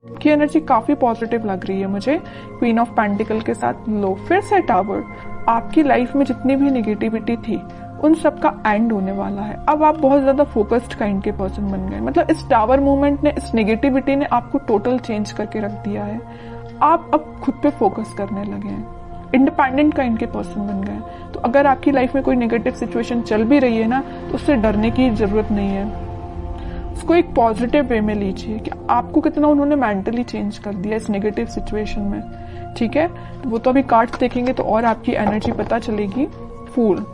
की एनर्जी काफी पॉजिटिव लग रही है मुझे, क्वीन ऑफ पेंटिकल के साथ लो, फिर से टावर। आपकी लाइफ में जितनी भी निगेटिविटी थी उन सब का एंड होने वाला है। अब आप बहुत ज्यादा फोकस्ड काइंड के पर्सन बन गए। मतलब इस टावर मूवमेंट ने, इस नेगेटिविटी ने आपको टोटल चेंज करके रख दिया है। आप अब खुद पे फोकस करने लगे हैं, इंडिपेंडेंट काइंड के पर्सन बन गए। तो अगर आपकी लाइफ में कोई नेगेटिव सिचुएशन चल भी रही है ना, तो उससे डरने की जरूरत नहीं है। उसको एक पॉजिटिव वे में लीजिए कि आपको कितना उन्होंने मेंटली चेंज कर दिया इस नेगेटिव सिचुएशन में। ठीक है, तो वो तो अभी कार्ड्स देखेंगे तो और आपकी एनर्जी पता चलेगी। फूल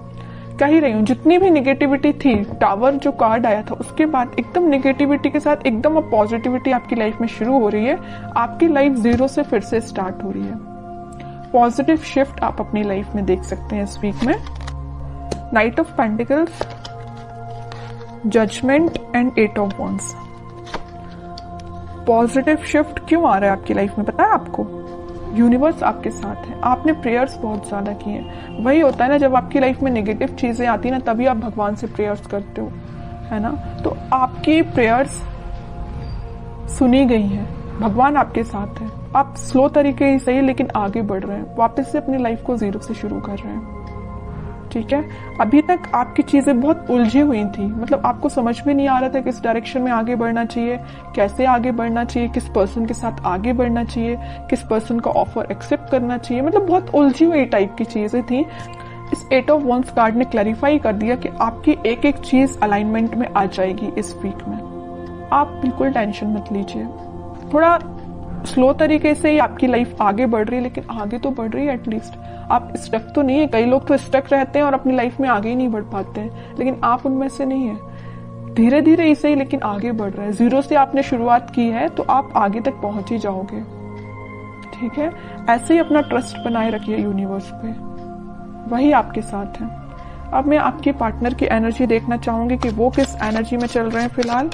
कह ही रही हूँ, जितनी भी निगेटिविटी थी, टावर जो कार्ड आया था उसके बाद एकदम निगेटिविटी के साथ एकदम अब पॉजिटिविटी आपकी लाइफ में शुरू हो रही है। आपकी लाइफ जीरो से फिर से स्टार्ट हो रही है। पॉजिटिव शिफ्ट आप अपनी लाइफ में देख सकते हैं इस वीक में। Knight of pentacles, judgement and 8 of wands. Positive shift क्यों आ रहा है आपकी लाइफ में पता है आपको? यूनिवर्स आपके साथ है। आपने प्रेयर्स बहुत ज्यादा किए हैं। वही होता है ना, जब आपकी लाइफ में नेगेटिव चीजें आती है ना, तभी आप भगवान से प्रेयर्स करते हो, है ना। तो आपकी प्रेयर्स सुनी गई हैं, भगवान आपके साथ है। आप स्लो तरीके ही सही लेकिन आगे बढ़ रहे हैं, वापस से अपनी लाइफ को जीरो से शुरू कर रहे हैं। ठीक है, अभी तक आपकी चीजें बहुत उलझी हुई थी। मतलब आपको समझ में नहीं आ रहा था किस डायरेक्शन में आगे बढ़ना चाहिए, कैसे आगे बढ़ना चाहिए, किस पर्सन के साथ आगे बढ़ना चाहिए, किस पर्सन का ऑफर एक्सेप्ट करना चाहिए। मतलब बहुत उलझी हुई टाइप की चीजें थी। इस 8 ऑफ वॉन्ड्स कार्ड ने क्लैरिफाई कर दिया कि आपकी एक एक चीज अलाइनमेंट में आ जाएगी इस वीक में। आप बिल्कुल टेंशन मत लीजिए। थोड़ा स्लो तरीके से ही आपकी लाइफ आगे बढ़ रही है, लेकिन आगे तो बढ़ रही है एटलीस्ट। आप स्टक तो नहीं है। कई लोग तो स्टक रहते हैं और अपनी लाइफ में आगे ही नहीं बढ़ पाते हैं, लेकिन आप उनमें से नहीं है। धीरे धीरे ही सही लेकिन आगे बढ़ रहे हैं। जीरो से आपने शुरुआत की है तो आप आगे तक पहुंच ही जाओगे। ठीक है, ऐसे ही अपना ट्रस्ट बनाए रखिए यूनिवर्स पे, वही आपके साथ है। अब मैं आपके पार्टनर की एनर्जी देखना चाहूंगी कि वो किस एनर्जी में चल रहे हैं फिलहाल।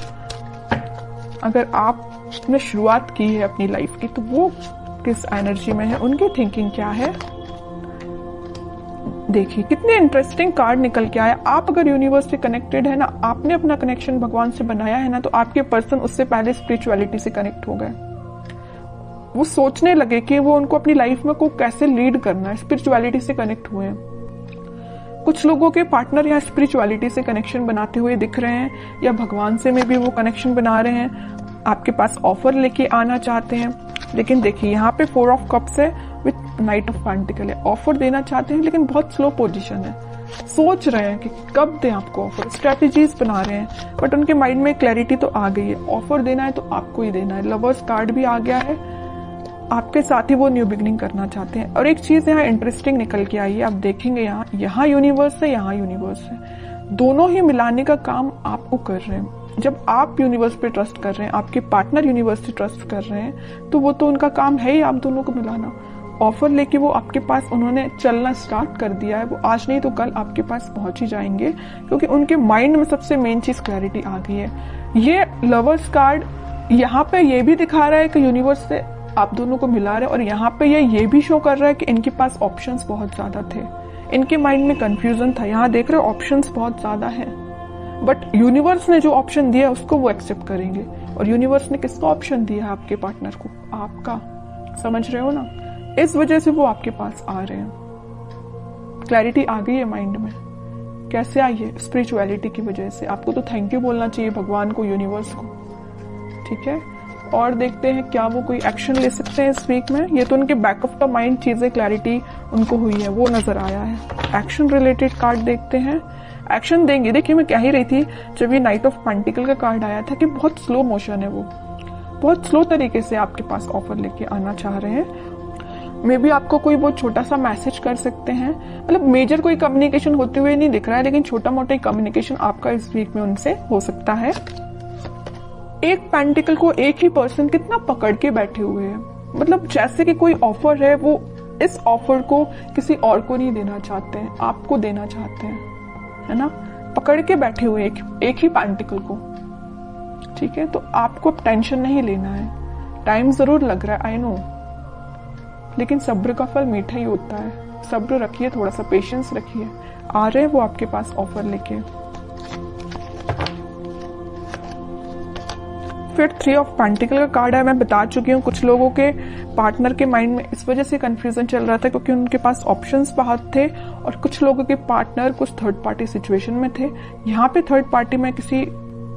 अगर आपने शुरुआत की है अपनी लाइफ की तो वो किस एनर्जी में है, उनकी थिंकिंग क्या है। देखिए कितने इंटरेस्टिंग कार्ड निकल के आया। आप अगर यूनिवर्स से कनेक्टेड है ना, आपने अपना कनेक्शन भगवान से बनाया है ना, तो आपके पर्सन उससे पहले स्पिरिचुअलिटी से कनेक्ट हो गए। वो सोचने लगे कि वो उनको अपनी लाइफ में को कैसे लीड करना है, स्पिरिचुअलिटी से कनेक्ट हुए हैं। कुछ लोगों के पार्टनर यहाँ स्पिरिचुअलिटी से कनेक्शन बनाते हुए दिख रहे हैं, या भगवान से में भी वो कनेक्शन बना रहे हैं, आपके पास ऑफर लेके आना चाहते हैं। लेकिन देखिए यहाँ पे 4 ऑफ कप्स है विथ नाइट ऑफ पेंटिकल है। ऑफर देना चाहते हैं लेकिन बहुत स्लो पोजीशन है। सोच रहे हैं कि कब दें आपको ऑफर, स्ट्रेटेजीज बना रहे हैं, बट उनके माइंड में क्लैरिटी तो आ गई है। ऑफर देना है तो आपको ही देना है। लवर्स कार्ड भी आ गया है, आपके साथ ही वो न्यू बिगनिंग करना चाहते हैं। और एक चीज यहाँ इंटरेस्टिंग निकल के आई है, आप देखेंगे यहाँ यूनिवर्स है, यहाँ यूनिवर्स है। दोनों ही मिलाने का काम आपको कर रहे हैं। जब आप यूनिवर्स पे ट्रस्ट कर रहे हैं, आपके पार्टनर यूनिवर्स से ट्रस्ट कर रहे हैं, तो वो तो उनका काम है ही आप दोनों को मिलाना। ऑफर लेके वो आपके पास उन्होंने चलना स्टार्ट कर दिया है। वो आज नहीं तो कल आपके पास पहुंच ही जाएंगे, क्योंकि उनके माइंड में सबसे मेन चीज क्लैरिटी आ गई है। ये लवर्स कार्ड यहाँ पे ये भी दिखा रहा है कि यूनिवर्स से आप दोनों को मिला रहे हैं, और यहाँ पे ये भी शो कर रहा है कि इनके पास ऑप्शंस बहुत ज्यादा थे। इनके माइंड में कंफ्यूजन था। यहाँ देख रहे हो ऑप्शंस बहुत ज्यादा है, बट यूनिवर्स ने जो ऑप्शन दिया उसको वो एक्सेप्ट करेंगे। और यूनिवर्स ने किसका ऑप्शन दिया है आपके पार्टनर को? आपका। समझ रहे हो ना? इस वजह से वो आपके पास आ रहे हैं। क्लैरिटी आ गई है माइंड में। कैसे आई है? स्पिरिचुअलिटी की वजह से। आपको तो थैंक यू बोलना चाहिए भगवान को, यूनिवर्स को। ठीक है, और देखते हैं क्या वो कोई एक्शन ले सकते हैं इस वीक में। ये तो उनके बैक ऑफ द माइंड चीजें क्लैरिटी उनको हुई है, वो नजर आया है। एक्शन रिलेटेड कार्ड देखते हैं, एक्शन देंगे। देखिए मैं कह ही रही थी जब ये नाइट ऑफ पेंटिकल का कार्ड आया था कि बहुत स्लो मोशन है, वो बहुत स्लो तरीके से आपके पास ऑफर लेके आना चाह रहे हैं। मे बी आपको कोई बहुत छोटा सा मैसेज कर सकते हैं। मतलब मेजर कोई कम्युनिकेशन होते हुए नहीं दिख रहा है, लेकिन छोटा मोटा कम्युनिकेशन आपका इस वीक में उनसे हो सकता है। एक पेंटिकल को एक ही पर्सन कितना पकड़ के बैठे हुए हैं। मतलब जैसे कि कोई ऑफर है, वो इस ऑफर को किसी और को नहीं देना चाहते हैं, आपको देना चाहते हैं, है ना। पकड़ के बैठे हुए एक ही पेंटिकल को। ठीक है, तो आपको अब टेंशन नहीं लेना है। टाइम जरूर लग रहा है, आई नो, लेकिन सब्र का फल मीठा ही होता है। सब्र रखिए, थोड़ा सा पेशेंस रखिए। आ रहे हैं वो आपके पास ऑफर लेके। फिर 3 ऑफ पेंटिकल का कार्ड है। मैं बता चुकी हूँ कुछ लोगों के पार्टनर के माइंड में इस वजह से कंफ्यूजन चल रहा था क्योंकि उनके पास ऑप्शंस बहुत थे, और कुछ लोगों के पार्टनर कुछ थर्ड पार्टी सिचुएशन में थे। यहाँ पे थर्ड पार्टी मैं किसी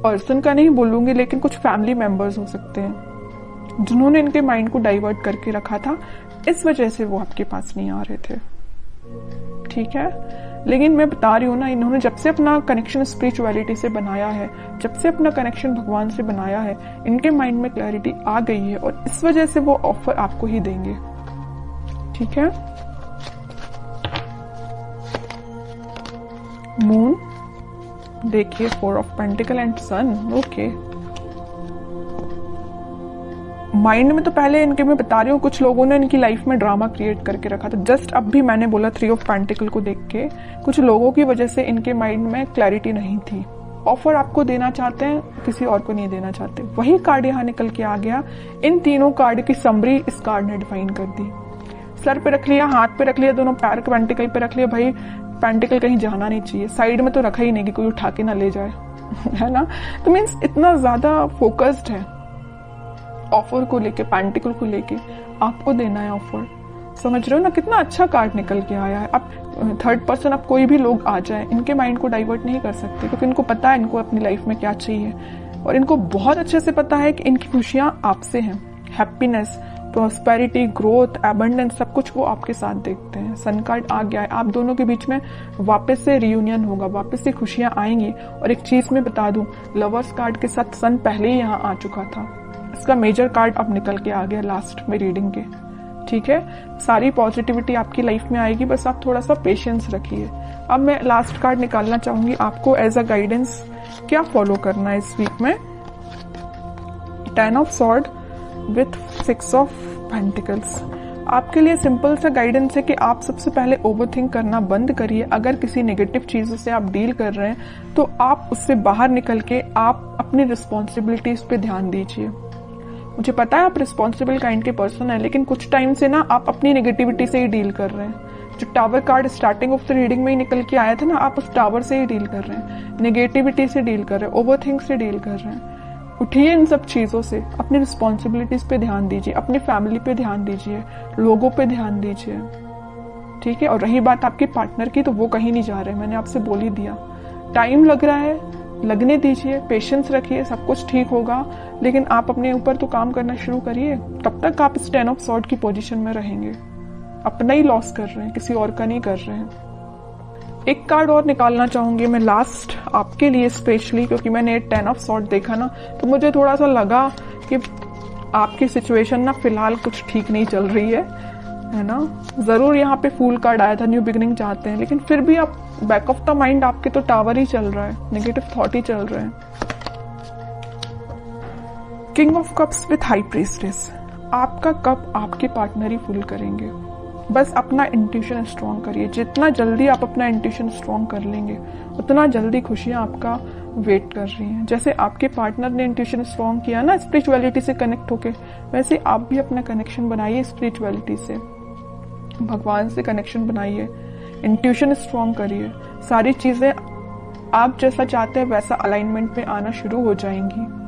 पर्सन का नहीं बोलूंगी, लेकिन कुछ फैमिली मेंबर्स हो सकते हैं जिन्होंने इनके माइंड को डाइवर्ट करके रखा था, इस वजह से वो आपके पास नहीं आ रहे थे। ठीक है, लेकिन मैं बता रही हूँ ना, इन्होंने जब से अपना कनेक्शन स्पिरिचुअलिटी से बनाया है, जब से अपना कनेक्शन भगवान से बनाया है, इनके माइंड में क्लैरिटी आ गई है और इस वजह से वो ऑफर आपको ही देंगे। ठीक है, मून देखिए, 4 of pentacle and sun. Okay, mind में तो पहले इनके, मैं बता रही हूँ, कुछ लोगों ने इनकी लाइफ में ड्रामा क्रिएट करके रखा था। जस्ट अब भी मैंने बोला 3 ऑफ पेंटिकल को देख के कुछ लोगों की वजह से इनके माइंड में क्लैरिटी नहीं थी। ऑफर आपको देना चाहते हैं, किसी और को नहीं देना चाहते। वही कार्ड यहाँ निकल के आ गया। इन तीनों कार्ड की समरी इस कार्ड ने डिफाइन कर दी। सर पे रख लिया, हाथ पे रख लिया, दोनों पैर पेंटिकल पे रख लिया। भाई पेंटिकल कहीं जाना नहीं चाहिए, साइड में तो रखा ही नहीं कि कोई उठा के ना ले जाए है ना। तो मीन्स इतना ज्यादा फोकस्ड है ऑफर को लेके, पेंटिकल को लेके आपको देना है ऑफर। समझ रहे हो ना, कितना अच्छा कार्ड निकल के आया है। अब थर्ड पर्सन, अब कोई भी लोग आ जाए, इनके माइंड को डाइवर्ट नहीं कर सकते क्योंकि इनको पता है इनको अपनी लाइफ में क्या चाहिए, और इनको बहुत अच्छे से पता है कि इनकी खुशियां आपसे हैं। हैप्पीनेस, प्रॉस्पेरिटी, ग्रोथ, एबंडेंस, सब कुछ वो आपके साथ देखते हैं। सन कार्ड आ गया है, आप दोनों के बीच में वापस से रियूनियन होगा, वापस से खुशियां आएंगी। और एक चीज मैं बता दूं, लवर्स कार्ड के साथ सन पहले ही यहाँ आ चुका था। इसका मेजर कार्ड अब निकल के आ गया लास्ट में रीडिंग के। ठीक है, सारी पॉजिटिविटी आपकी लाइफ में आएगी, बस आप थोड़ा सा पेशेंस रखिए। अब मैं लास्ट कार्ड निकालना चाहूंगी, आपको एज अ गाइडेंस क्या फॉलो करना है इस वीक में। 10 of sword with 6 of pentacles. आपके लिए सिंपल सा गाइडेंस है कि आप सबसे पहले ओवरथिंक करना बंद करिए। अगर किसी नेगेटिव चीजों से आप डील कर रहे हैं तो आप उससे बाहर निकल के आप अपनी रिस्पॉन्सिबिलिटीज पे ध्यान दीजिए। मुझे पता है आप रिस्पॉन्सिबल काइंड के पर्सन है, लेकिन कुछ टाइम से ना आप अपनी नेगेटिविटी से ही डील कर रहे हैं। जो tower card starting of the reading में ही निकल के आया था ना, आप उस टावर से ही डील कर रहे हैं, नेगेटिविटी से डील कर रहे हैं, ओवरथिंक से डील कर रहे हैं। उठिए इन सब चीजों से, अपनी रिस्पॉन्सिबिलिटीज पे ध्यान दीजिए, अपनी फैमिली पे ध्यान दीजिए, लोगों पे ध्यान दीजिए। ठीक है, और रही बात आपके पार्टनर की, तो वो कहीं नहीं जा रहे, मैंने आपसे बोल ही दिया। टाइम लग रहा है, लगने दीजिए, पेशेंस रखिए, सब कुछ ठीक होगा। लेकिन आप अपने ऊपर तो काम करना शुरू करिए। तब तक आप इस 10 ऑफ सॉर्ड की पोजीशन में रहेंगे। अपना ही लॉस कर रहे हैं, किसी और का नहीं कर रहे हैं। एक कार्ड और निकालना चाहूंगी मैं लास्ट आपके लिए स्पेशली, क्योंकि मैंने 10 ऑफ सॉर्ड देखा ना, तो मुझे थोड़ा सा लगा कि आपकी सिचुएशन ना फिलहाल कुछ ठीक नहीं चल रही है ना। जरूर यहाँ पे फूल कार्ड आया था, न्यू बिगिनिंग चाहते हैं, लेकिन फिर भी आप बैक ऑफ द माइंड आपके तो टावर ही चल रहा है, नेगेटिव थॉट ही चल रहे हैं। King of cups with high priestess. आपका कप आपके पार्टनर ही फुल करेंगे। बस अपना इंट्यूशन स्ट्रॉन्ग करिए। जितना जल्दी आप अपना इंट्यूशन स्ट्रॉन्ग कर लेंगे, उतना जल्दी खुशियां आपका वेट कर रही हैं। जैसे आपके पार्टनर ने इंट्यूशन स्ट्रॉन्ग किया ना स्पिरिचुअलिटी से कनेक्ट होके, वैसे आप भी अपना कनेक्शन बनाइए स्पिरिचुअलिटी से, भगवान से कनेक्शन बनाइए, इंट्यूशन स्ट्रॉन्ग करिए। सारी चीजें आप जैसा चाहते हैं वैसा अलाइनमेंट में आना शुरू हो जाएंगी।